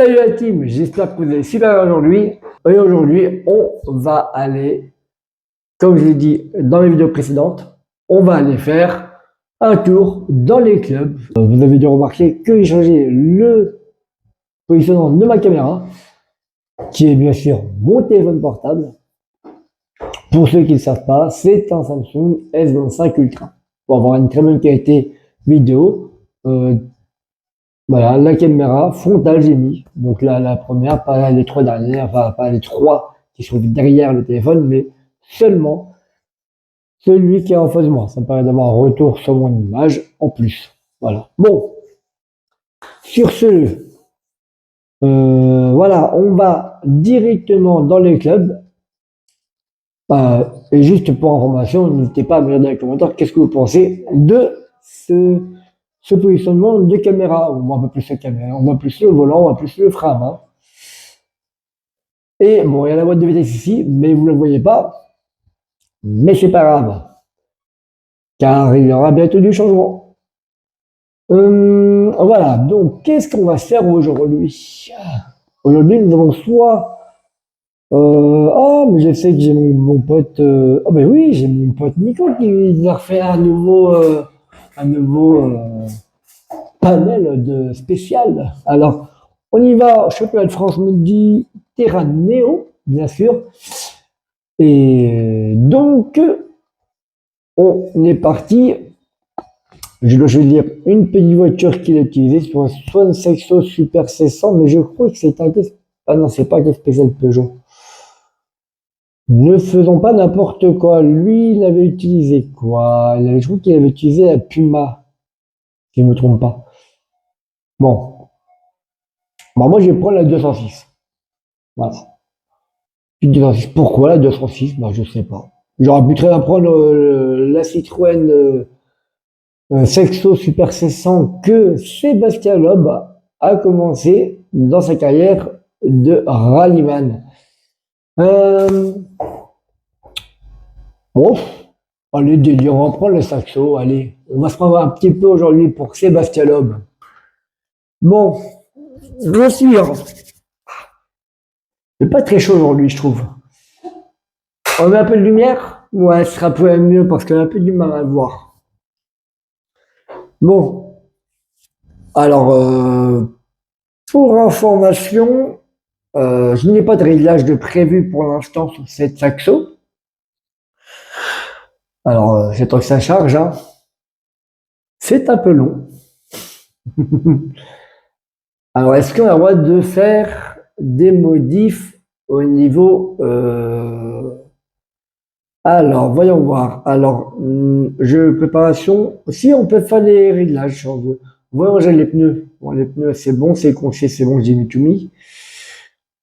Salut la team, j'espère que vous allez super bien aujourd'hui. Et aujourd'hui, on va aller, comme je l'ai dit dans les vidéos précédentes, on va aller faire un tour dans les clubs. Vous avez dû remarquer que j'ai changé le positionnement de ma caméra, qui est bien sûr mon téléphone portable. Pour ceux qui ne le savent pas, c'est un Samsung S25 Ultra. Pour avoir une très bonne qualité vidéo. Voilà, la caméra frontale j'ai mis. Donc là, la première, pas les trois dernières, enfin pas les trois qui sont derrière le téléphone, mais seulement celui qui est en face de moi. Ça me permet d'avoir un retour sur mon image en plus. Voilà. Bon, sur ce, voilà, on va directement dans les clubs. Et juste pour information, n'hésitez pas à me dire dans les commentaires qu'est-ce que vous pensez de ce positionnement de caméra. On voit un peu plus la caméra, on voit plus le volant, on voit plus le frein à main. Et bon, il y a la boîte de vitesse ici, mais vous ne le voyez pas. Mais c'est pas grave, car il y aura bientôt du changement. Voilà, donc qu'est-ce qu'on va faire aujourd'hui? Aujourd'hui, nous avons soit... mais je sais que j'ai mon pote... Ah ben oui, j'ai mon pote Nico qui a refait un nouveau panel de spécial. Alors, on y va, championnat de France Méditerranéo, bien sûr. Et donc, on est parti. Je dois dire une petite voiture qu'il a utilisée sur un Swan Saxo Super 600, mais je crois que c'est un test. Ah non, c'est pas un test spécial Peugeot. Ne faisons pas n'importe quoi. Lui, il avait utilisé quoi? Je crois qu'il avait utilisé la Puma, si je ne me trompe pas. Bon. Bah, moi, je vais prendre la 206. Voilà. Pourquoi la 206? Bah, je sais pas. J'aurais pu très bien prendre la Citroën Saxo Super 600 que Sébastien Loeb a commencé dans sa carrière de rallyman. Bon, allez, délire, on va prendre le Saxo. Allez, on va se prendre un petit peu aujourd'hui pour Sébastien Loeb. Bon, bien sûr. C'est pas très chaud aujourd'hui, je trouve. On met un peu de lumière? Ouais, ce sera un peu mieux parce qu'on a un peu du mal à le voir. Bon. Alors, pour information, je n'ai pas de réglage de prévu pour l'instant sur cette Saxo. Alors, j'attends que ça charge, hein. C'est un peu long. Alors, est-ce qu'on a le droit de faire des modifs au niveau... Alors, voyons voir. Alors, préparation. Si on peut faire les réglages, si on veut. Voyons, j'ai les pneus. Bon, les pneus, c'est bon, c'est conché, c'est bon, j'ai mis tout mis.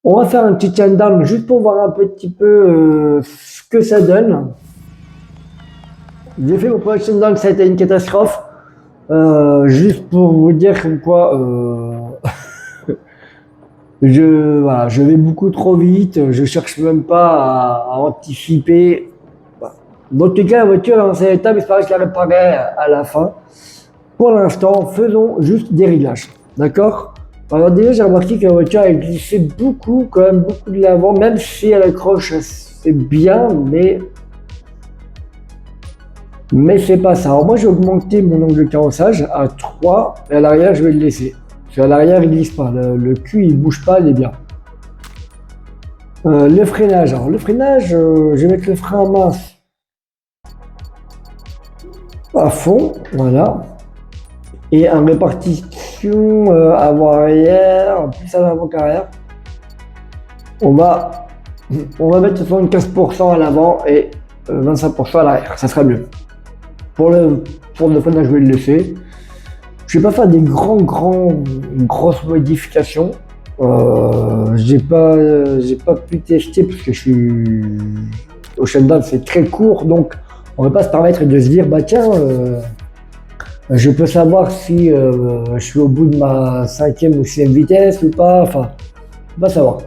On va faire un petit countdown juste pour voir un petit peu ce que ça donne. J'ai fait mon premier countdown, ça a été une catastrophe. Juste pour vous dire comme quoi je vais beaucoup trop vite, je cherche même pas à anticiper. Dans tout cas, la voiture est dans cet état, mais c'est pas que je la réparerai à la fin. Pour l'instant, faisons juste des réglages. D'accord? Alors déjà, j'ai remarqué que la voiture elle glissait beaucoup, quand même beaucoup de l'avant, même si elle accroche, c'est bien, mais c'est pas ça. Alors moi, j'ai augmenté mon angle de carrossage à 3, et à l'arrière, je vais le laisser. Parce qu'à l'arrière, il glisse pas. Le cul, il bouge pas, il est bien. Le freinage. Alors le freinage, je vais mettre le frein à main à fond, voilà. Et en répartition avant-arrière, plus à l'avant qu'arrière. On va mettre 75% à l'avant et 25% à l'arrière, ça sera mieux. Pour le freinage, je vais le laisser. Je vais pas faire des grosses modifications. J'ai pas pu tester parce que je suis au shutdown, c'est très court, donc on va pas se permettre de se dire bah tiens, je peux savoir si je suis au bout de ma 5e ou 6e vitesse ou pas. Enfin, on va savoir.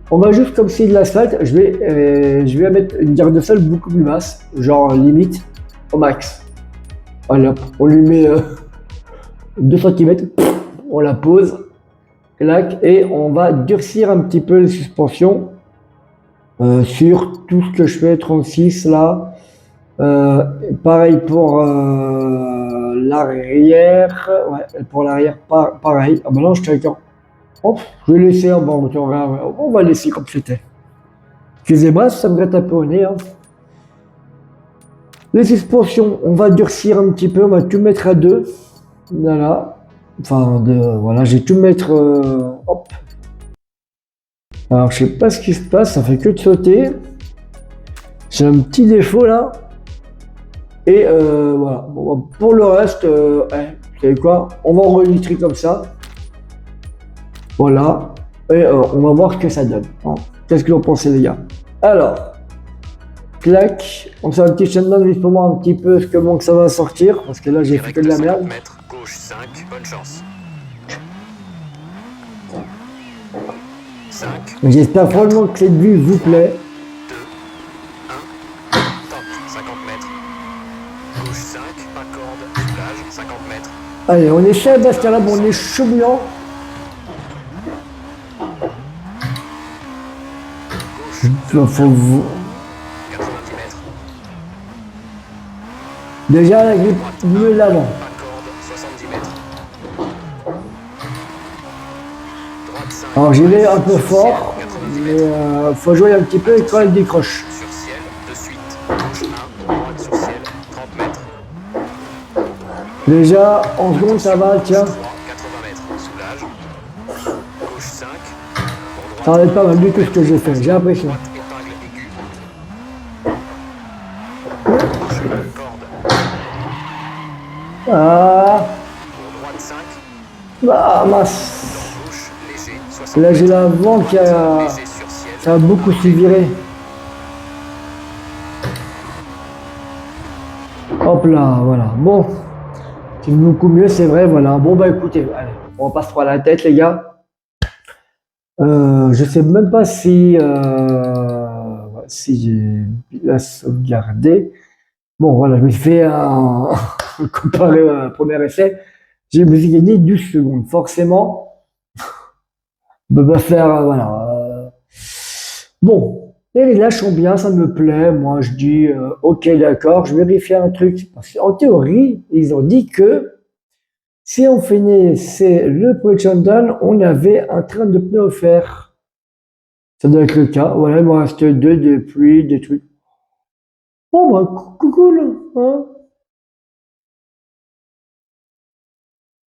On va juste comme c'est de l'asphalte, je vais mettre une garde de sol beaucoup plus basse, genre limite au max. Voilà, on lui met 2 cm, on la pose clac, et on va durcir un petit peu les suspensions sur tout ce que je fais, 36 là. Pareil pour l'arrière, ouais, pour l'arrière, pareil. Ah ben non, je tiens encore. Hop, je vais laisser, bon, on va laisser comme c'était. Excusez-moi, ça me gratte un peu au nez. Hein. Les suspensions, on va durcir un petit peu, on va tout mettre à 2. Voilà. Enfin, voilà, j'ai tout mettre. Hop. Alors, je sais pas ce qui se passe, ça fait que de sauter. J'ai un petit défaut là. Et voilà. Bon, pour le reste, vous savez quoi? On va enregistrer comme ça. Voilà. Et on va voir ce que ça donne. Hein. Qu'est-ce que vous pensez, les gars? Alors, clac. On fait un petit shutdown juste pour voir un petit peu comment que ça va sortir. Parce que là, j'ai fait que de la merde. Mètres, gauche 5, bonne chance. 5. J'espère vraiment que cette vue vous plaît. 2, 1, top, 50 mètres. Gauche 5, pas corde, soulage, 50 mètres. Allez, on est chez Bastien là, bon, on est chaud bouillant. Gauche, Faut vous... 90 mètres. Déjà, la grippe mieux l'avant. Pas corde, 70 mètres. Droite 5. Alors, j'y vais un peu fort, 90 mais mètres. faut jouer un petit peu et quand elle décroche. Sur ciel, de suite. Gauche 1, droite sur ciel, 30 mètres. Déjà, en seconde, ça va, tiens. 3, 80 mètres, soulage. Gauche 5. Pour Ça droite, va être pas mal du tout ce que j'ai fait, j'ai l'impression. droite, épingle aiguë. Gauche, corde. Ah, Pour droite 5. bah, mince. Gauche, léger, 60 Là, j'ai l'avant qui a... léger sur ciel. Ça a beaucoup su virer. Hop là, voilà. Bon, c'est beaucoup mieux, c'est vrai, voilà. Bon, bah écoutez, allez, on va pas se prendre la tête, les gars. Je sais même pas si j'ai la sauvegardé. Bon, voilà, je me suis fait un comparé au premier essai. Je me suis gagné 12 secondes. Forcément, on peut pas faire, voilà. Bon, les réglages sont bien, ça me plaît. Moi, je dis, ok, d'accord, je vérifie un truc. Parce qu'en théorie, ils ont dit que si on finissait le production done, on avait un train de pneus offert. Ça doit être le cas. Voilà, il me reste 2 de pluie, des trucs. Bon, bah, cool, hein.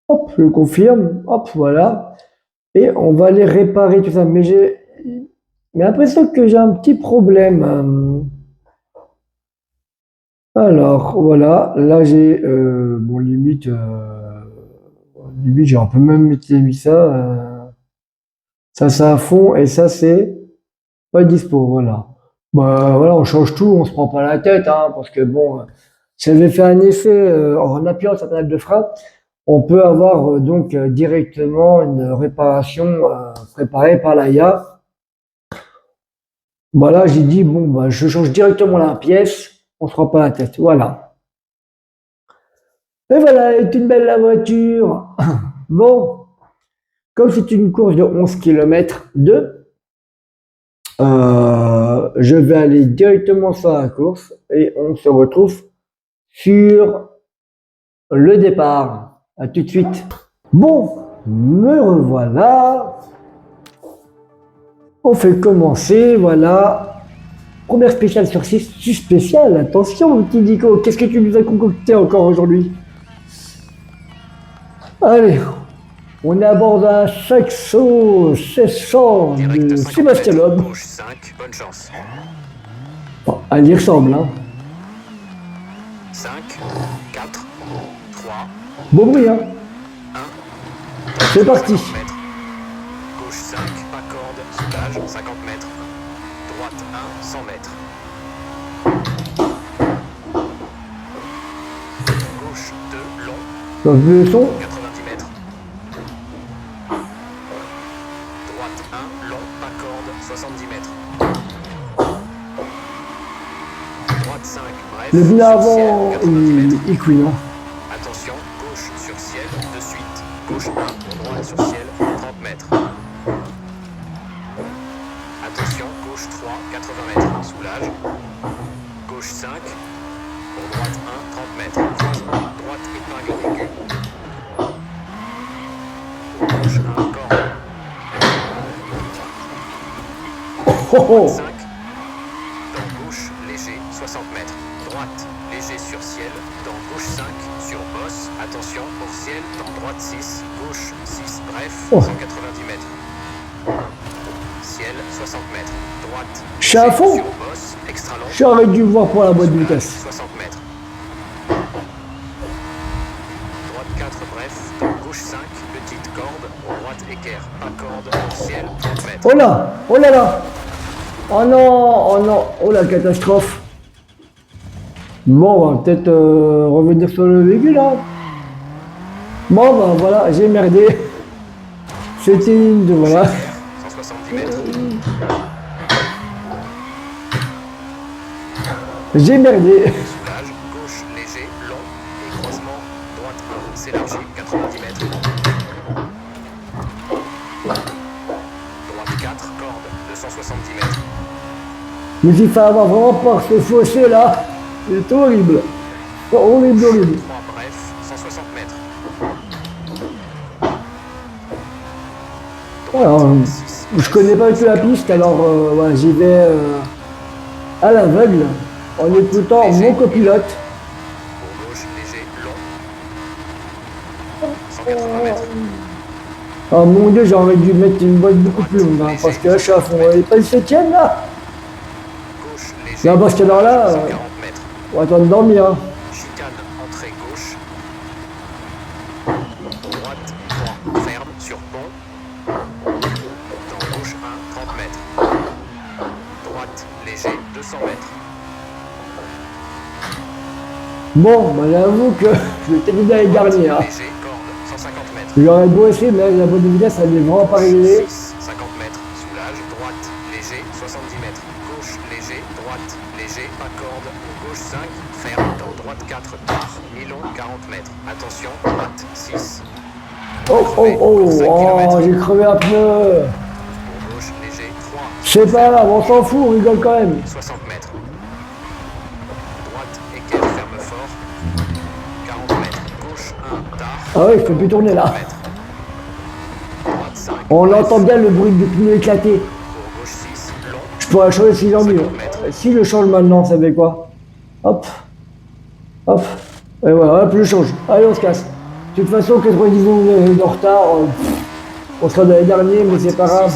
Hop, je confirme. Hop, voilà. Et on va aller réparer tout ça. Mais j'ai l'impression que j'ai un petit problème. Alors, voilà. Là, j'ai, bon, limite, j'ai un peu même mis ça. Ça à fond. Et ça, c'est pas dispo. Voilà. Bah, voilà, on change tout. On se prend pas la tête, hein, parce que bon, si j'avais fait un essai en appuyant sur la pédale de frein, on peut avoir donc directement une réparation préparée par la IA. Voilà, j'ai dit, bon, bah, je change directement la pièce, on se prend pas la tête. Voilà. Et voilà, elle est une belle la voiture. Bon, comme c'est une course de 11 km 2, je vais aller directement sur la course et on se retrouve sur le départ. À tout de suite. Bon, me revoilà. On fait commencer, voilà. Première spéciale sur 6, spéciale. Attention, petit Dico, qu'est-ce que tu nous as concocté encore aujourd'hui? Allez, on est à bord d'un Saxo 1600 de Sébastien Loeb. Gauche 5, bonne chance. Bon, elle y ressemble, hein. 5, 4, 3, Bon bruit, hein. 1. C'est parti. Gauche 5, pas corde, soulage, 50 mètres. Droite 1, 100 mètres. Gauche 2, long, Donc, le son. 90 mètres. Droite 1, long, pas corde, 70 mètres. Droite 5, bref. Le bilan sur ciel, avant 90 mètres. est cuit, hein. Attention, gauche sur ciel, de suite. Gauche 1, droite sur ciel, 30 mètres. Gauche 3, 80 mètres. Soulage. Gauche 5. Pour droite 1, 30 mètres. Croisement. Droite épingle aiguë. Gauche 1, corde. Oh oh. 5. Dans gauche, léger, 60 mètres. Droite, léger sur ciel. Dans gauche 5, sur bosse. Attention, pour ciel. Dans droite 6. Gauche 6, bref, Oh. 190 mètres. Ciel, 60 mètres. Droite, Je suis à léger, fond. sur bosse. Extra long. J'aurais dû voir pour la boîte de vitesse. 60 mètres. Droite 4, bref. Dans gauche 5, petite corde. Droite équerre, pas corde. Pour ciel, 30 mètres. Oh là! Oh là là! Oh non! Oh non! Oh la catastrophe! Bon, on va peut-être revenir sur le véhicule, hein. Bon, bah voilà, j'ai merdé. C'était une de voilà. 170 mètres. J'ai merdé. Soulage, gauche, léger, long et croisement, droite 1, s'élargit, 90 mètres. Droite 4, corde, 270 mètres. Mais il faut avoir vraiment peur, ce fossé là. C'est horrible. Horrible, horrible. 3, bref, 160 mètres. Alors, Droite 6, je connais pas du tout la piste, alors voilà, j'y vais à l'aveugle en écoutant mon copilote. pour gauche, léger, long. 180 mètres. Oh mon dieu, j'aurais dû mettre une boîte beaucoup plus longue, hein, parce que là je suis à fond. Il n'est pas le 7ème là. Gauche, léger, Non, parce que alors là, 140 mètres. on va attendre de dormir. Hein. Chicane, entrée gauche. Droite 3, ferme, sur pont. Dans gauche 1, 30 mètres. Droite, léger, 200 mètres. Bon, bah j'avoue que je vais terminer l'année dernière. Hein. Léger, corde, 150 mètres. J'aurais beau essayer, mais la boîte de vitesse, elle n'est vraiment pas réglée. 6, 50 mètres. Soulage, droite, léger, 70 mètres. Gauche, léger, droite, léger, pas corde. Gauche 5, ferme. Dans droite 4, barre, mi-long, 40 mètres. Attention, droite 6. Oh, oh, oh, oh, j'ai crevé un pneu. Pour gauche, léger, 3. C'est pas grave, on s'en fout, on rigole quand même. 60 mètres. Droite, équerre, ferme fort. 40 mètres. Gauche 1, tard. Ah ouais, je peux plus tourner là. 30 mètres. Droite 5. On entend bien le bruit du pneu éclaté. Pour gauche 6, long. Je pourrais changer si j'ai envie. Si je change maintenant, ça fait quoi? Hop. Hop. Et voilà, hop, je change. Allez, on se casse. De toute façon, 90 secondes de retard, on sera dans les derniers, mais c'est pas grave.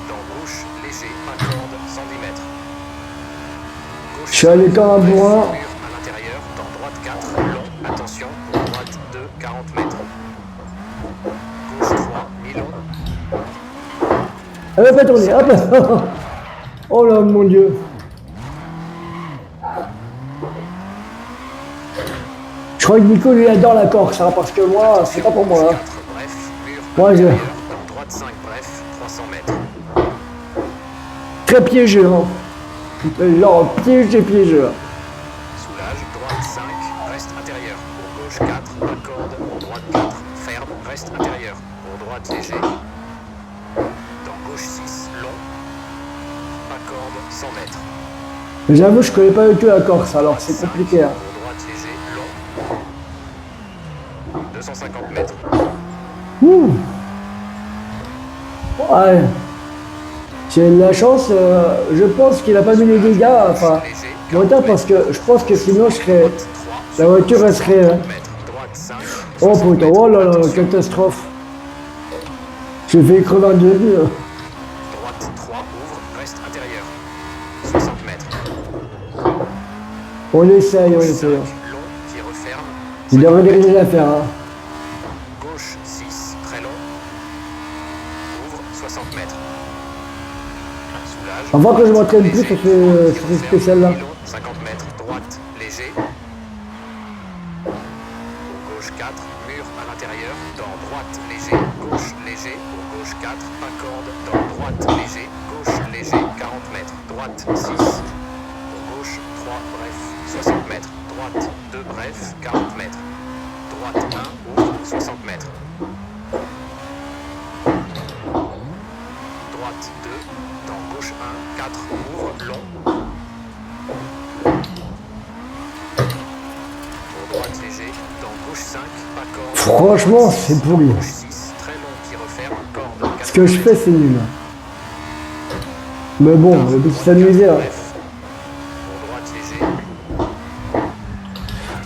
Dans gauche, léger, pas corde, 110 mètres. Gauche Je suis allé comme un bourrin. mur à l'intérieur, dans droite 4, long, attention, pour droite 2, 40 mètres. Gauche 3, mi-long, Elle va pas tourner, hop. Oh là, mon Dieu. Je crois que Nico, lui, adore la Corse, hein, parce que moi, c'est pas pour moi. Hein. 4, bref, mur Moi, à je- l'intérieur, dans droite 5, bref, 300 mètres. Très piégeux, hein. Genre, piégé, piégeux. Soulage, droite 5, reste intérieur. Pour gauche 4, pas corde. Droite 4, ferme, reste intérieur. Pour droite léger. Dans gauche 6, long. Pas corde, 100 mètres. J'avoue, je connais pas du tout la Corse, alors c'est compliqué. Hein. Pour droite léger, long. 250 mètres. Ouh. Ouais. J'ai de la chance, je pense qu'il a pas mis les dégâts, enfin, Léger, retard parce que je pense que sinon je serais, 3, la voiture elle serait, 30 mètres. Droite 5. oh putain, oh là là, catastrophe. J'ai fait crever un début. Hein. Droite 3, ouvre, reste intérieur. 60 mètres. On essaye, on 5, essaye. long, qui referme. Il devrait diriger l'affaire. Hein. Gauche 6, très long. Ouvre 60 mètres. Soulage. Avant que je m'entraîne plus Léger, sur ces spéciales-là. 50 mètres. Droite, léger. Pour gauche 4, mur à l'intérieur. Dans droite, léger. Gauche, léger. Pour gauche 4, pas corde. Dans droite, léger. Gauche, léger. 40 mètres. Droite 6. Pour gauche 3, bref. 60 mètres. Droite 2, bref. 40 mètres. Droite 1, ouvre 60 mètres. Droite droite 2, dans gauche 1, 4, ouvre, long. Pour droite léger, dans gauche 5, pas corde. Franchement, c'est pourri. Gauche 6, très long qui referme, corde. Ce que je fais, c'est nul. Mais bon, le but c'est s'amuser. Hein. Bref. Pour droite léger,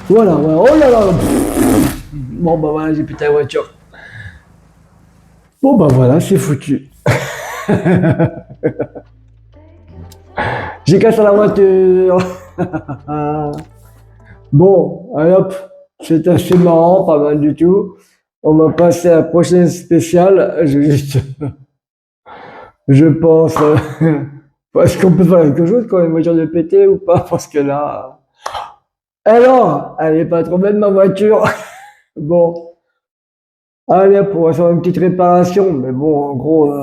Voilà, voilà. Oh là là. Bon, bah voilà, j'ai pété la voiture. Bon, bah voilà, c'est foutu. J'ai cassé la voiture. Bon, allez hop. C'est assez marrant, pas mal du tout. On va passer à la prochaine spéciale. Je pense, est-ce qu'on peut faire quelque chose quand une voiture de péter ou pas? Parce que là, alors, elle est pas trop belle ma voiture. Bon, allez, hop, on va faire une petite réparation, mais bon, en gros,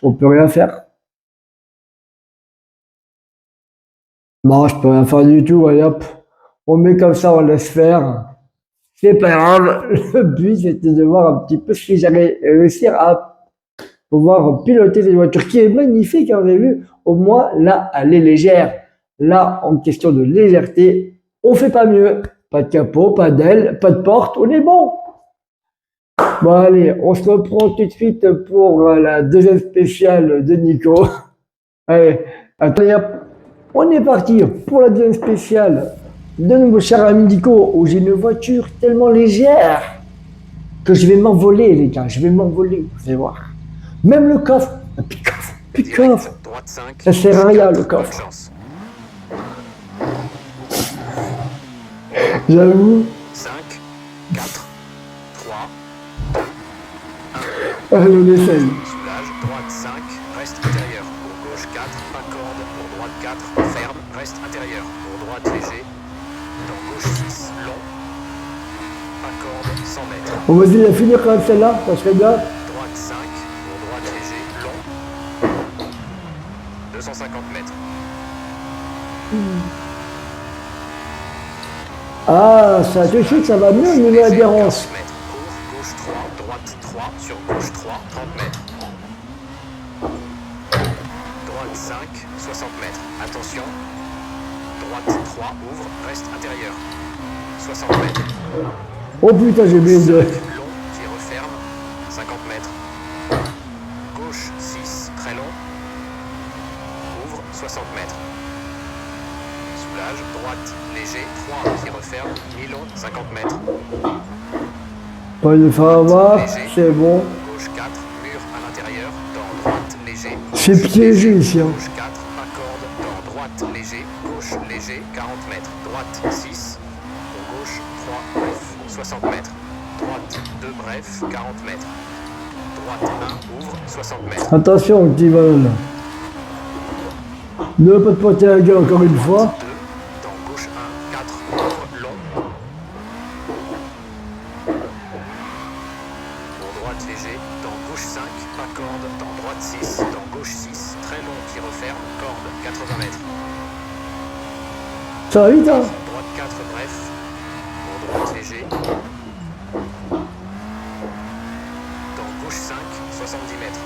on peut rien faire. Non, je peux rien faire du tout. Allez, hop, on met comme ça, on laisse faire. C'est pas grave. Le but, c'était de voir un petit peu si j'allais réussir à pouvoir piloter cette voiture qui est magnifique, hein, vous avez vu. Au moins, là, elle est légère. Là, en question de légèreté, on fait pas mieux. Pas de capot, pas d'aile, pas de porte, on est bon. Bon, allez, on se reprend tout de suite pour la deuxième spéciale de Nico. Allez, attendez, hop, on est parti pour la deuxième spéciale de nos chers amis Nico, où j'ai une voiture tellement légère que je vais m'envoler, les gars, je vais m'envoler, vous allez voir. Même le coffre, plus de coffre, droite 5, ça sert à rien le bonne coffre. chance. J'avoue, 5, 4, 3, allez, on essaye. soulage, droite 5, reste intérieur. Pour gauche 4, pas corde. Pour droite 4, ferme, reste intérieur. Pour droite léger, dans gauche 6, long, pas corde, 100 mètres. On va essayer de finir quand même celle-là, ça serait bien. Droite 5, pour droite léger, long, 250 mètres. Ah, ça tout de suite, ça va mieux au niveau de l'adhérence. 40 mètres. Court, gauche 3, droite 3, sur gauche 3, 30 mètres. Droite 5, 60 mètres. Attention. Droite 3, ouvre, reste intérieur. 60 mètres. Oh putain, j'ai oublié de... Long, qui referme, 50 mètres. Gauche 6, très long. Ouvre, 60 mètres. Soulage, droite, léger, 3, qui referme, mi-long, 50 mètres. Pas de faire avoir, c'est bon. Gauche 4, mur à l'intérieur, dans droite, léger. C'est Gauche, piégé léger, ici, hein. Gauche 4, pas corde, dans droite, léger. Gauche, léger, 40 mètres. Droite 6, pour gauche 3, bref, 60 mètres. Droite 2, bref, 40 mètres. Droite 1, ouvre, 60 mètres. Attention, petit vol. Ne pas te porter la gueule encore une fois. 2, dans gauche 1, 4, ouvre, long. Pour droite léger, dans gauche 5, pas corde, dans droite 6, dans gauche 6, très long qui referme, corde, 80 mètres. Ça va vite, hein. Droite 4, bref, pour droite léger. Dans gauche 5, 70 mètres.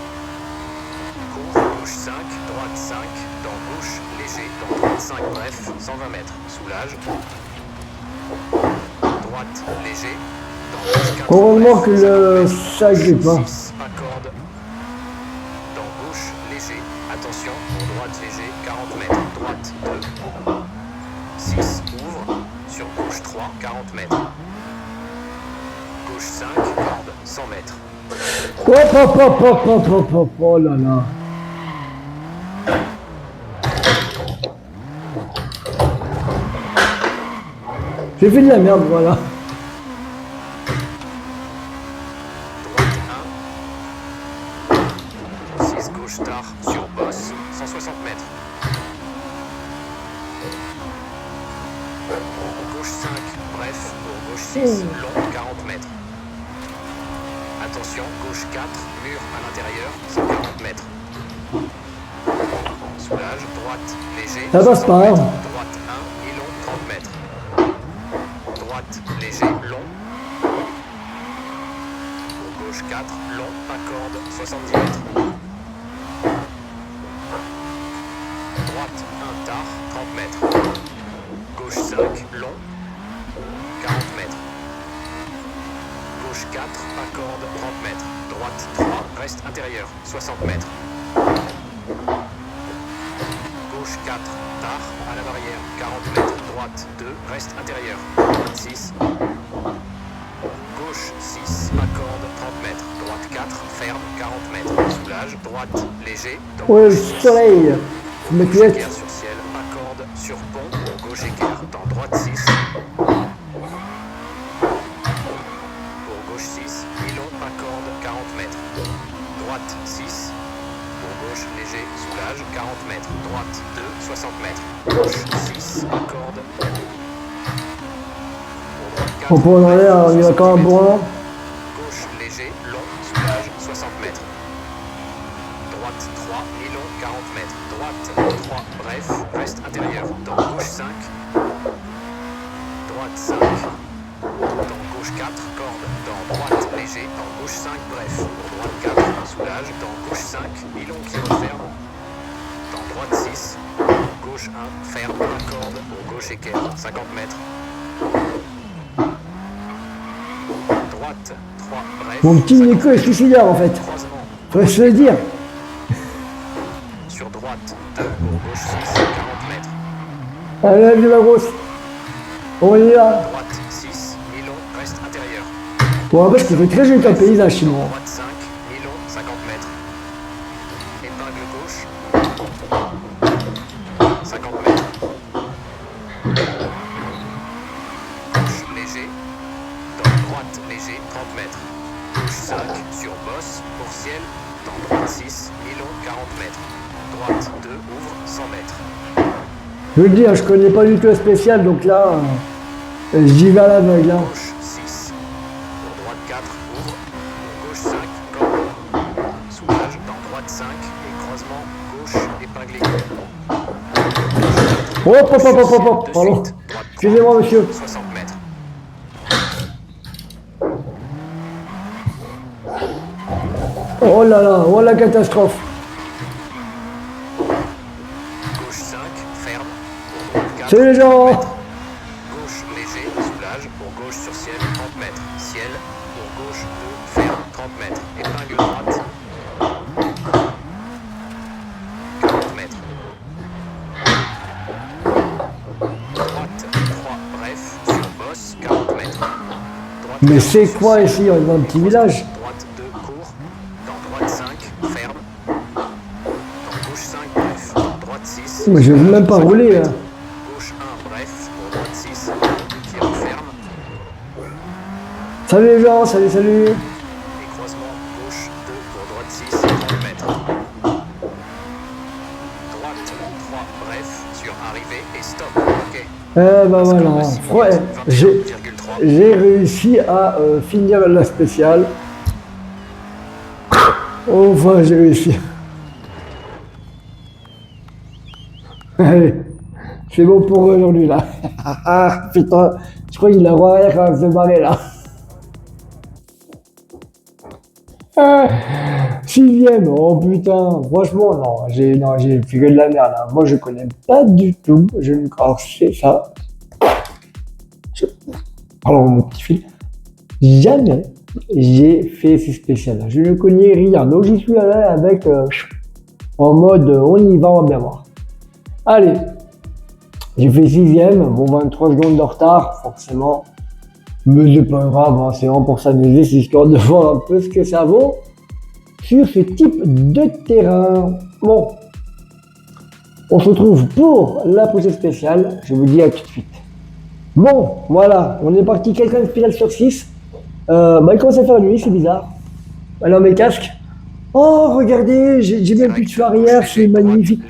Court, gauche 5, droite 5, dans gauche léger, dans droite 5, bref, 120 mètres. Soulage. Droite léger, dans gauche 4, Heureusement bref, que 50 le mètres. ça grippe, hein. 6, pas corde. Dans gauche léger, attention, pour droite léger, 40 mètres. Droite 2. 6, ouvre, sur gauche 3, 40 mètres. Gauche 5, corde, 100 mètres. Hop, hop, hop, hop, hop, hop, hop, oh là là. J'ai fait de la merde, voilà. Droite 1. 6 gauche tard sur bosse, 160 mètres. Gauche 5, bref, pour gauche 6, long, 40 mètres. Attention, gauche 4, mur à l'intérieur, 140 mètres. Soulage, droite, léger. Ça passe 60 pas, hein. mètres. Droite 1 et long, 30 mètres. Droite, léger, long. Pour gauche 4, long, pas corde, 70 mètres. Droite 1 tard, 30 mètres. Gauche 5, long, 40 mètres. Gauche 4, pas corde, 30 mètres. Droite 3, reste intérieur, 60 mètres. Gauche 4, tard, à la barrière, 40 mètres. Droite 2, reste intérieur, 26. Gauche 6, pas corde, 30 mètres. Droite 4, ferme, 40 mètres. Soulage, droite, léger. Ouais, le soleil. Mes Gauche culottes. équerre sur ciel, pas corde, sur pont. Gauche équerre, dans droite 6. Pour gauche 6, nylon, pas corde, 40 mètres. Droite 6. Pour gauche léger, soulage, 40 mètres. Droite 2, 60 mètres. Gauche 6, pas corde. On peut en aller, il y a quand même bon. Gauche léger, long, soulage, 60 mètres. Droite 3, nylon, 40 mètres. Droite 3, bref, reste intérieur. Dans gauche 5. Droite 5. Dans gauche 4, corde. Dans droite léger. Dans gauche 5, bref. Droite 4, soulage. Dans gauche 5, nylon qui referme. Dans droite 6. Gauche 1, ferme, corde. Pour gauche équerre, 50 mètres. Droite 3, bref. Mon petit Nico est suicidaire en fait. Croisement. Faut se le dire. Sur droite 2, pour gauche 6, 40 mètres. Allez, allez, la grosse. On y va. Droite 6, nylon, reste intérieur. Bon, en fait, c'est très joli comme paysage chez moi. Droite 5, nylon, 50 mètres. Épingle gauche. 50 mètres. Gauche léger. Dans droite léger, 30 mètres. Gauche 5, sur bosse, pour ciel. Dans droite 6, nylon, 40 mètres. Droite 2, ouvre, 100 mètres. Je veux le dire, je connais pas du tout le spécial, donc là, j'y vais à l'aveugle. Hein. Gauche 6. Pour droite 4, ouvre. Pour gauche 5, corde. Soulage. Dans droite 5, et croisement gauche épinglé. Hop, hop, hop, hop, hop, De pardon. suite. Droite 3, Excusez-moi, monsieur. 60 mètres. Oh là là, oh la catastrophe. Gauche 5, ferme. Pour droite 4, Salut les gens. gauche léger, soulage. Pour gauche sur ciel, 30 mètres. Ciel. Pour gauche 2, ferme, 30 mètres. Épingle droite. 40 mètres. Droite 3, bref. Sur bosse, 40 mètres. Droite Mais 4, c'est sur quoi ciel, ici, on est dans un petit village? Droite 2, court. Dans droite 5, ferme. Dans gauche 5, bref. Droite 6. Mais je veux même pas rouler. Hein. Gauche 1, bref. Pour droite 6, qui referme. Salut les gens, salut, salut. Et croisement gauche 2 pour droite 6, 30 mètres. Droite 3, bref, sur arrivée et stop. Ok. Eh ben voilà, ouais, j'ai réussi à finir la spéciale. Enfin, j'ai réussi. Allez, c'est bon pour aujourd'hui là. Ah putain, je crois qu'il a droit à quand même se barrer là. Ah, 6ème, oh putain, franchement non, j'ai fait que de la merde là. Moi je connais pas du tout, alors c'est ça. Alors mon petit fil, jamais j'ai fait ces spéciales là. Je ne connais rien, donc j'y suis allé avec en mode on y va, on va bien voir. Allez, j'ai fait 6ème, bon 23 secondes de retard, forcément. Mais c'est pas grave, hein, c'est vraiment pour s'amuser, c'est histoire de voir un peu ce que ça vaut sur ce type de terrain. Bon, on se retrouve pour la prochaine spéciale, je vous dis à tout de suite. Bon, voilà, on est parti, quelqu'un spécial sur 6. Il commence à faire nuit, c'est bizarre. Alors mes casques. Oh, regardez, j'ai même plus de feu arrière, c'est magnifique.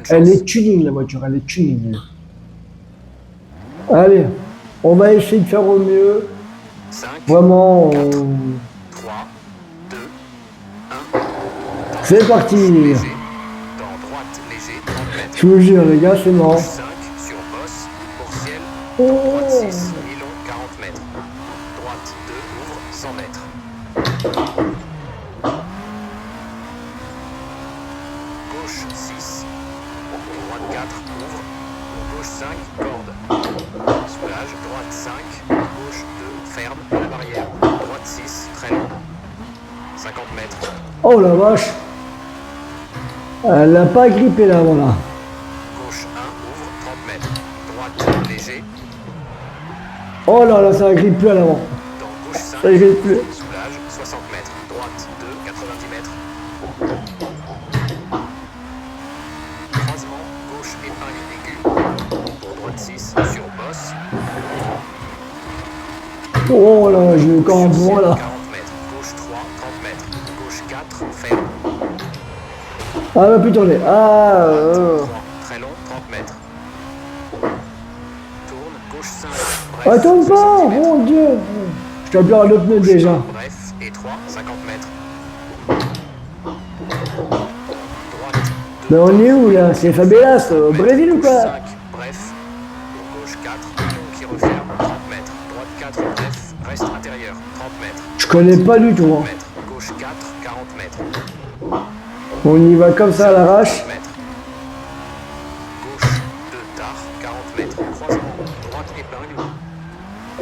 Elle est tuning la voiture, elle est tuning. Allez, on va essayer de faire au mieux. 5, Vraiment, 3, 2, 1. c'est parti. Léger. Dans droite, léger, 30 mètres. Je vous jure, les gars, c'est mort. 5, sur bosse, pour ciel. Droite 6, nylon, 40 mètres. Droite 2, ouvre, 100 mètres. Gauche 6. Droite 4, ouvre. Gauche 5, corde. Soulage, droite 5, gauche 2, ferme, à la barrière. Droite 6, très long. 50 mètres. Oh la vache. Elle n'a pas grippé là, voilà. Gauche 1, ouvre, 30 mètres. Droite, léger. Oh là là, ça grippe plus à l'avant. Dans gauche 5, Ça grippe plus. soulage, 60 mètres. Droite 2, 90 mètres. Croisement, gauche, épingle aiguë. Pour droite 6, sur bosse. Oh là, j'ai le corps en Sur bois là. 40 mètres. Gauche 3, 30 mètres. Gauche 4, ferme. Ah, elle va plus tourner. Ah, 3, très long, 30 mètres. Tourne, gauche 5, bref. Attends 60 pas, mètres. mon Dieu. Je dois bien le pneu Gauche déjà. 1, bref, et 3, 50 mètres. Droite 2, Mais on est où là? C'est Fabelas, au Brésil ou gauche quoi? 5, bref. Gauche 4, long qui referme, 30 mètres. Droite 4, bref, reste intérieur, 30 mètres. Je connais pas du tout. 30 Hein. mètres. Gauche 4, 40 mètres. On y va comme ça à l'arrache. 40 mètres. Gauche 2, tard, 40 mètres. Croisement, droite épingle,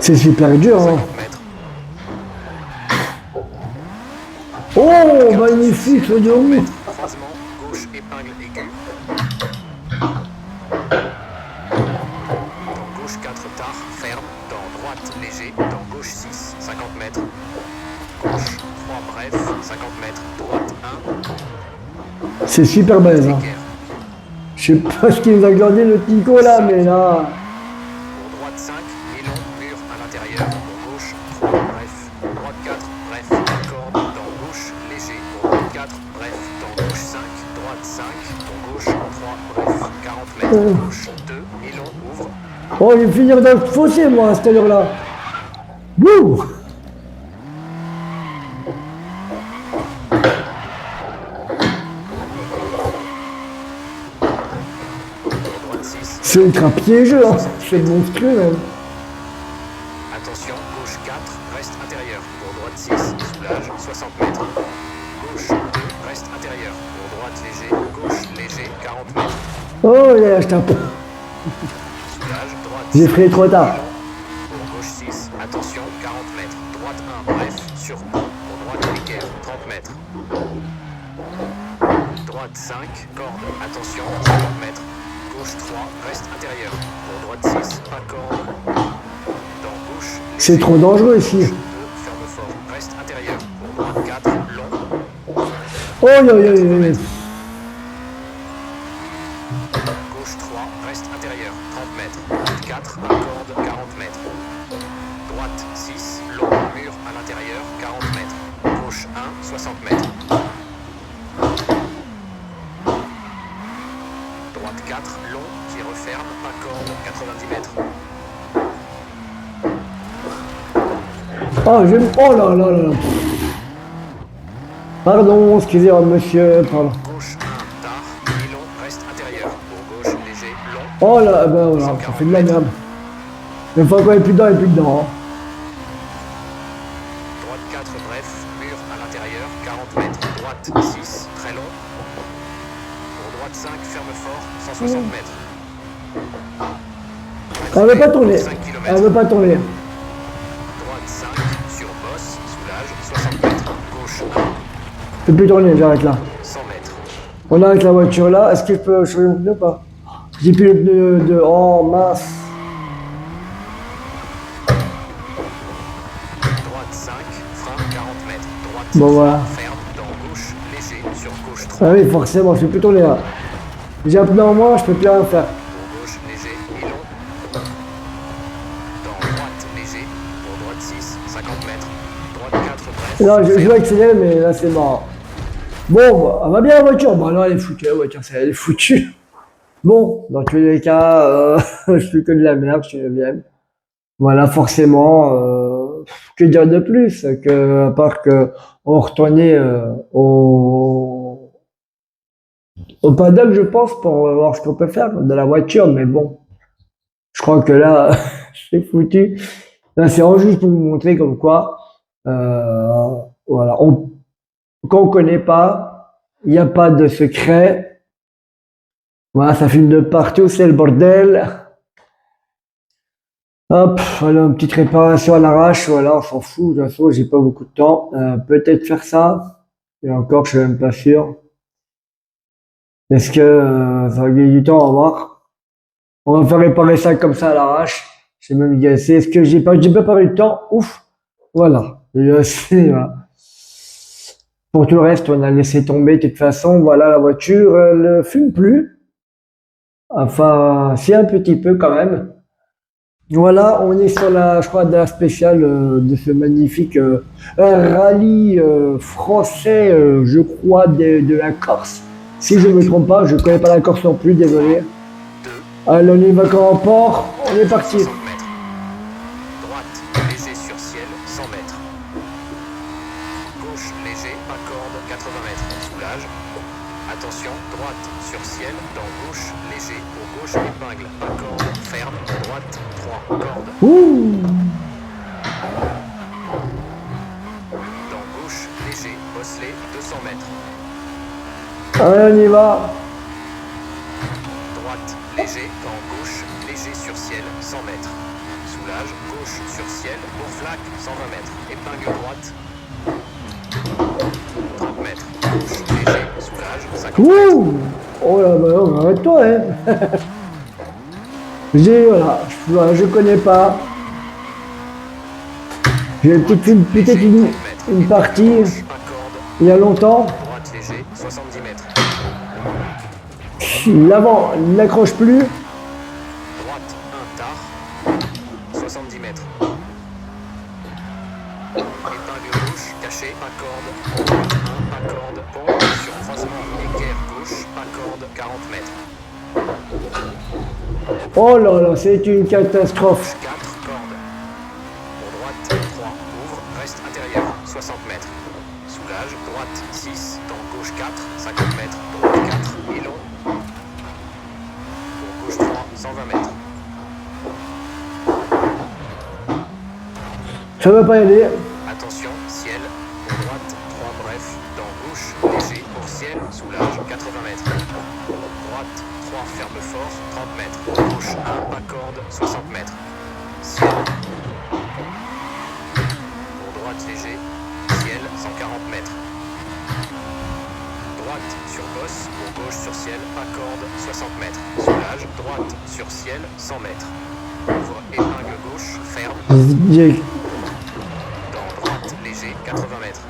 C'est super dur. Hein. 50 mètres. Oh, magnifique ce de roue. Croisement, gauche épingle aiguë. Dans gauche 4 tard, ferme. Dans droite léger. Dans gauche 6, 50 mètres. Gauche 3 bref, 50 mètres. Droite 1, C'est super balèze. Hein. équerre. Je sais pas ce qu'il nous a glandé le Tico là, mais là. Pour droite 5, mi-long, mur à l'intérieur. Pour gauche 3 bref. Droite 4 bref. Corde dans gauche léger. Pour droite 4 bref. Dans gauche 5, droite 5. Pour gauche 3 bref. 40 mètres. Gauche 2, mi-long, ouvre. Oh, je vais finir dans le fossé moi à cette heure-là. Wouh! Pour droite 6. C'est ultra piégeux, hein. C'est monstrueux même. Attention, gauche 4, reste intérieur. Pour droite 6, soulage, 60 mètres. Gauche 2, reste intérieur. Pour droite léger, gauche léger, 40 mètres. Oh là, je tape. Soulage, droite J'ai 5, frayé trop tard. pour gauche 6, attention, 40 mètres. Droite 1, bref, sur pont. Pour droite équerre, 30 mètres. Droite 5, corde, attention, 50 mètres. Gauche 3, reste intérieur. Pour droite 6, pas corde. Dans gauche, C'est léger. trop dangereux ici. 2, ferme fort, reste intérieur. Pour droite 4, long. Oh là là là là. Gauche 3, reste intérieur, 30 mètres. Droite 4, corde, 40 mètres. Droite 6, long, mur à l'intérieur, 40 mètres. Gauche 1, 60 mètres. Droite 4, long, qui referme, pas corde, 90 mètres. Oh, j'aime. Oh là là là. Pardon, excusez-moi monsieur, pardon. Gauche 1, tard, mi-long, reste intérieur. Pour gauche, léger, long. Oh là, ben voilà, ça fait de la merde. Une fois qu'on est plus dedans, il est plus dedans. Hein. Droite 4, bref, mur à l'intérieur, 40 mètres. Droite 6, très long. Pour droite 5, ferme fort, 160 mètres. Elle veut pas tourner. 5 Elle km. veut pas tourner. Droite 5, sur bosse, soulage, 60 mètres. Gauche 1, Je peux plus tourner, j'arrête là. 100 mètres. On arrête la voiture là. Est-ce que je peux changer mon pneu ou pas? J'ai plus le pneu de. Oh mince. Droite 5, frein, 40 mètres. Droite Bon, 3, voilà. ferme, dans gauche, léger, sur gauche 3. Ah oui, forcément, je peux plus tourner là. J'ai un pneu en moins, je peux plus rien faire. Pour gauche, léger, mi-long. Dans droite, léger. Pour droite 6, 50 mètres. Droite 4, bref. Non, je ferme. veux accélérer, mais là c'est mort. Bon, bah, elle va bien la voiture. Bon, non, elle est foutue, la voiture, elle est foutue. Bon, dans tous les cas, je fais que de la merde, je suis 9ème. Voilà, forcément, que dire de plus que, à part que on retournait au paddock, je pense, pour voir ce qu'on peut faire de la voiture, mais bon, je crois que là, c'est foutu. Là, c'est vraiment juste pour vous montrer comme quoi, voilà, quand on connaît pas, il n'y a pas de secret. Voilà, ça filme de partout, c'est le bordel. Hop, voilà, une petite réparation à l'arrache, voilà, on s'en fout, de toute façon, j'ai pas beaucoup de temps. Peut-être faire ça, et encore, je suis même pas sûr. Est-ce que ça va gagner du temps, on va voir. On va faire réparer ça comme ça à l'arrache. J'ai même dit assez. Est-ce que j'ai pas parlé le temps? Ouf, voilà. J'ai assez, voilà. Pour tout le reste, on a laissé tomber de toute façon. Voilà, la voiture, elle ne fume plus. Enfin, c'est un petit peu quand même. Voilà, on est sur la, je crois, de la spéciale de ce magnifique rallye français, je crois, de la Corse. Si je ne me trompe pas, je ne connais pas la Corse non plus, désolé. 2, Allez, on y va quand on part, on est parti. 60 mètres. Droite, léger sur ciel, 100 mètres. Gauche, léger, pas corde, 80 mètres. Soulage. Attention, droite, sur ciel, dans gauche, léger, pour gauche, épingle, pas corde, ferme, droite, 3, corde. Ouh, Dans gauche, léger, bosselet, 200 mètres. allez, on y va. Droite, léger, dans gauche, léger sur ciel, 100 mètres. Soulage, gauche sur ciel, pour flaque, 120 mètres. Épingle droite, 30 mètres. Gauche, léger, soulage, 50 mètres. Ouh, oh là, bah, non, arrête-toi, hein. Voilà, je connais pas. J'ai peut-être une partie Gauche, pas corde, il y a longtemps. droite, léger, 70 mètres. L'avant n'accroche plus. Droite, 1 tard, 70 mètres. Épingle gauche, caché, pas corde. Droite, 1, pas corde. Pont, sur croisement, équerre gauche, pas corde, 40 mètres. Oh là là, c'est une catastrophe. 4, corde. Pour droite, 3, ouvre, reste intérieur, 60 mètres. Soulage, droite, 6, dans gauche 4, 50 mètres. Droite 4, et long. Pour gauche 3, 120 mètres. Ça va pas y aller. Attention, ciel, pour droite, 3 bref, dans gauche, léger, pour ciel, soulage, 80 mètres. Droite, 3 ferme fort, 30 mètres. Gauche, 1, pas corde, 60 mètres. Ciel. Pour droite, léger, ciel, 140 mètres. Droite, sur bosse, pour gauche, sur ciel, pas corde, 60 mètres. Soulage, droite, sur ciel, 100 mètres. Ouvre, épingle gauche, ferme. J'ai- Dans droite, léger, 80 mètres.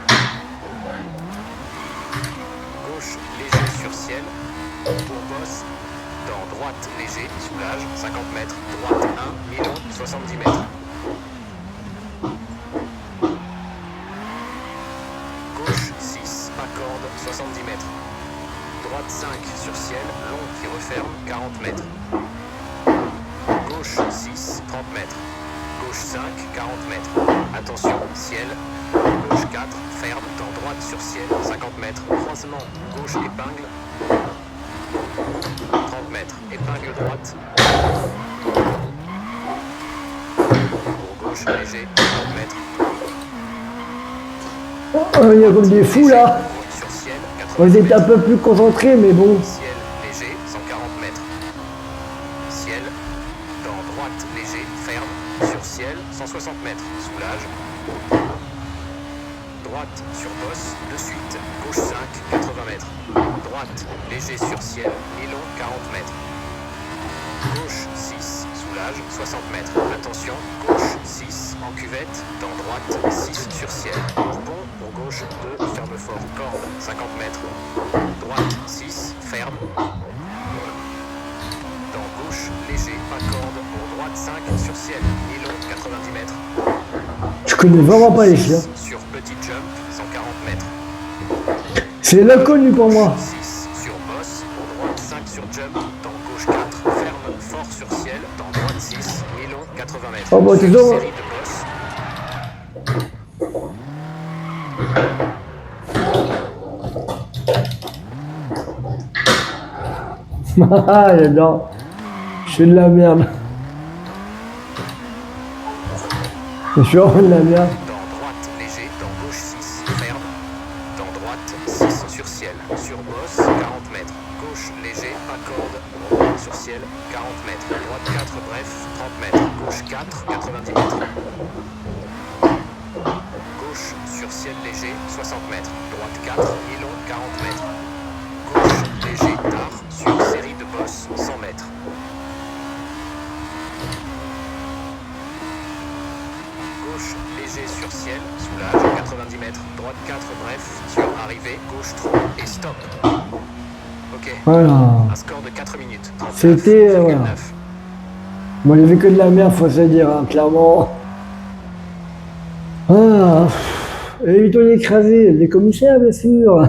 Gauche, léger sur ciel. Pour bosse. Dans droite, léger, soulage, 50 mètres. Droite, 1, mi-long, 70 mètres. Gauche, 6, pas corde, 70 mètres. Droite, 5, sur ciel, long qui referme, 40 mètres. Gauche, 6, 30 mètres. Gauche 5, 40 mètres. Attention, ciel. Gauche 4, ferme. Dans droite sur ciel, 50 mètres. Croisement, gauche épingle. 30 mètres. Épingle droite. Pour gauche léger, 30 mètres. Oh, il y a comme des fous là. Sur ciel, On 80 est un mètres. peu plus concentrés, mais bon. Ciel léger, 140 mètres. Ciel. Dans droite léger, ferme. Sur ciel, 160 mètres. Soulage. Droite sur bosse, de suite. Gauche 5, 80 mètres. Droite, léger sur ciel, mi-long, 40 mètres. Gauche 6, soulage, 60 mètres. Attention, gauche 6, en cuvette. Dans droite, 6 sur ciel. Pour pont, pour gauche 2, ferme fort, corde, 50 mètres. Droite 6, ferme. Dans gauche, léger, pas corde. Pour droite 5, sur ciel, mi-long, 90 mètres. Je connais vraiment pas les chiens. Sur petit jump, 140 mètres. C'est l'inconnu pour moi. 6 sur bosse, pour droite 5 sur jump, dans gauche 4, ferme, fort sur ciel, dans droite 6, mi-long, 80 mètres. Oh, bah, Série toujours. de bosse. Ah, j'adore. Je fais de la merde. Je suis vraiment de la merde. Dans droite léger, dans gauche 6, ferme. Dans droite 6 sur ciel. Sur bosse, 40 mètres. Gauche, léger, pas corde, droite sur ciel, 40 mètres. Droite 4, bref, 30 mètres. Gauche 4, 90 mètres. Gauche sur ciel léger, 60 mètres. Droite 4, mi-long, 40 mètres. Gauche, léger, tard, sur série de bosses, 100 mètres. Gauche, léger sur ciel, soulage, 90 mètres. Droite 4, bref, sur arrivée, gauche 3 et stop. Ok. Voilà. Un score de 4 minutes. C'était, voilà. Bon, il n'y avait que de la merde, faut se dire, hein, clairement. Ah, évitons d'écraser, les commissaires, bien sûr.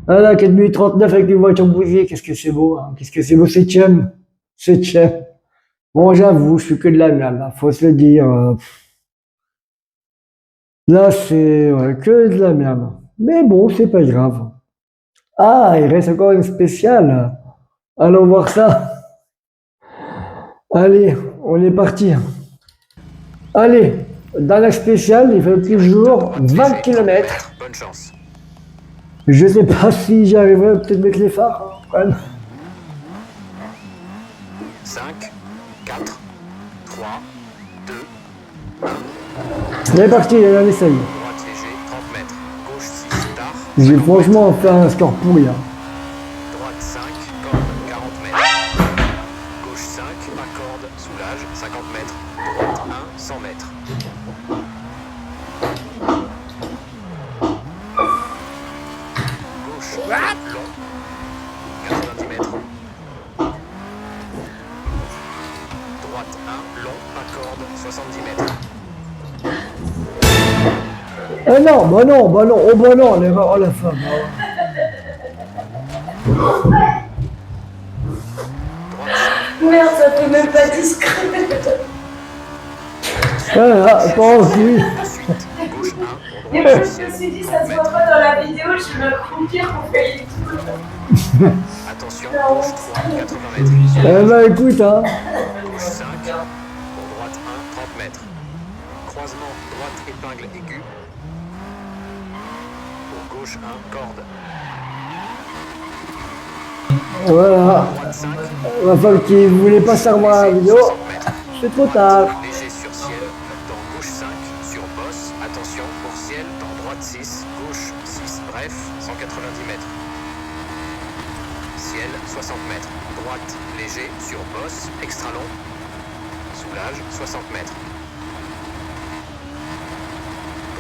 Voilà, 4 minutes 39 avec une voiture bousillée, qu'est-ce que c'est beau, hein. Qu'est-ce que c'est beau, septième. Septième. Bon, j'avoue, je suis que de la merde, hein, faut se le dire. Là, c'est ouais, que de la merde. Mais bon, c'est pas grave. Ah, il reste encore une spéciale. Allons voir ça. Allez, on est parti. Allez, dans la spéciale, il fait toujours 20 km. Bonne chance. Je sais pas si j'y arriverai, peut-être mettre les phares, hein, quand même. 5, 4, 3, 2, On est parti, on essaye. droite léger, 30 mètres. Gauche 6, tard. J'ai franchement fait un score pourri. Hein. Droite 5, corde, 40 mètres. Gauche 5, pas corde, soulage, 50 mètres. Droite 1, 100 mètres. Gauche, long, 90 mètres. Droite 1, long, pas corde, 70 mètres. Eh non, oh bah non, l'erreur, oh la femme. Merde, ça peut même pas discret. Ah, pense, oui. Gauche 1, Et moi, je me suis dit, ça se voit pas dans la vidéo, je vais m'accroupir pour payer tout. attention, gauche 3, 80 mètres. Eh ben écoute, hein. Gauche 5, pour droite 1, 30 mètres. Croisement, droite épingle aiguë. Pour gauche 1, corde. Voilà. Droite 5, Ma femme qui voulait pas savoir la vidéo, 60 mètres. c'est trop tard. Léger sur ciel, dans gauche 5, sur bosse, attention, pour ciel, dans droite 6, gauche 6, bref, 190 mètres. Ciel, 60 mètres. Droite, léger, sur bosse, extra long. Soulage, 60 mètres.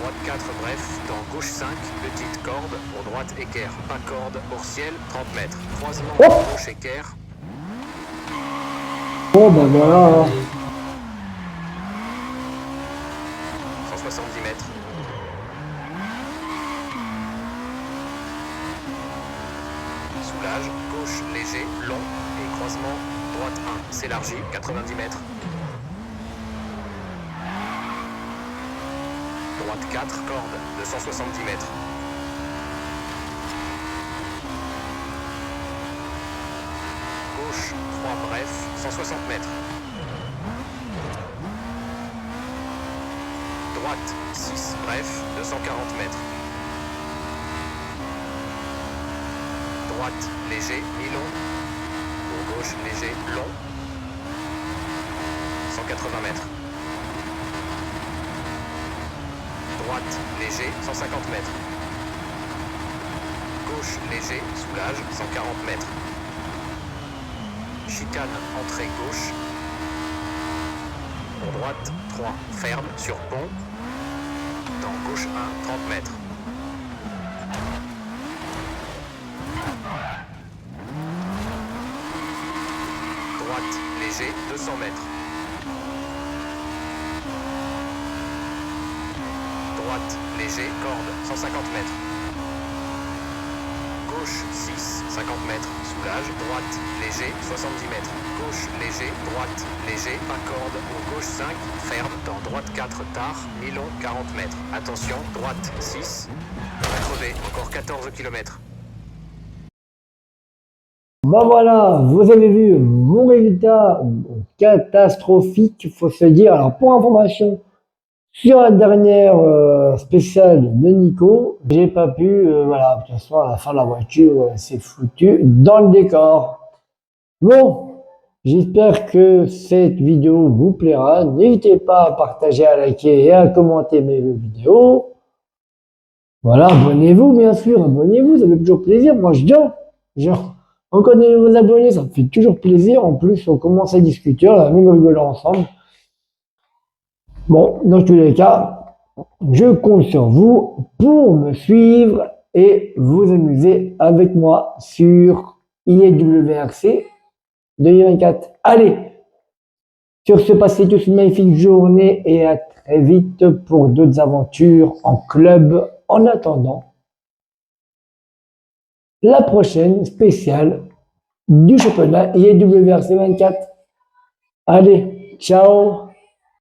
Droite 4, bref, dans gauche 5, petite corde, pour droite équerre, pas corde, hors ciel, 30 mètres. Croisement, Oh. gauche équerre, Bon ben voilà. 170 mètres. Soulage, gauche léger, long et croisement, droite 1, s'élargit, 90 mètres. Droite 4, corde, 270 mètres. Gauche 3, bref, 160 mètres. Droite 6, bref, 240 mètres. Droite, léger, mi-long. Pour gauche, léger, long. 180 mètres. Droite, léger, 150 mètres. Gauche, léger, soulage, 140 mètres. Chicane, entrée gauche. Pour droite, 3, ferme, sur pont. Dans gauche 1, 30 mètres. Droite, léger, 200 mètres. Droite, léger, corde, 150 mètres. Gauche, 6, 50 mètres, soulage. Droite, léger, 70 mètres. Gauche, léger, droite, léger, pas corde. Pour gauche 5, ferme. Dans droite 4, tard, mi-long, 40 mètres. Attention, droite 6. Crevé, encore 14 km. Ben voilà, vous avez vu mon résultat catastrophique, faut se dire. Alors pour information, Sur la dernière spéciale de Nico, j'ai pas pu, voilà, de toute façon, à la fin de la voiture, c'est foutu dans le décor. Bon, j'espère que cette vidéo vous plaira. N'hésitez pas à partager, à liker et à commenter mes vidéos. Voilà, abonnez-vous, bien sûr, abonnez-vous, ça fait toujours plaisir. Moi, je viens, genre, on connaît vos abonnés, ça me fait toujours plaisir. En plus, on commence à discuter, on a même rigolé ensemble. Bon, dans tous les cas, je compte sur vous pour me suivre et vous amuser avec moi sur IWRC 2024. Allez, sur ce, passez tous une magnifique journée et à très vite pour d'autres aventures en club. En attendant, la prochaine spéciale du championnat IWRC 24. Allez, ciao!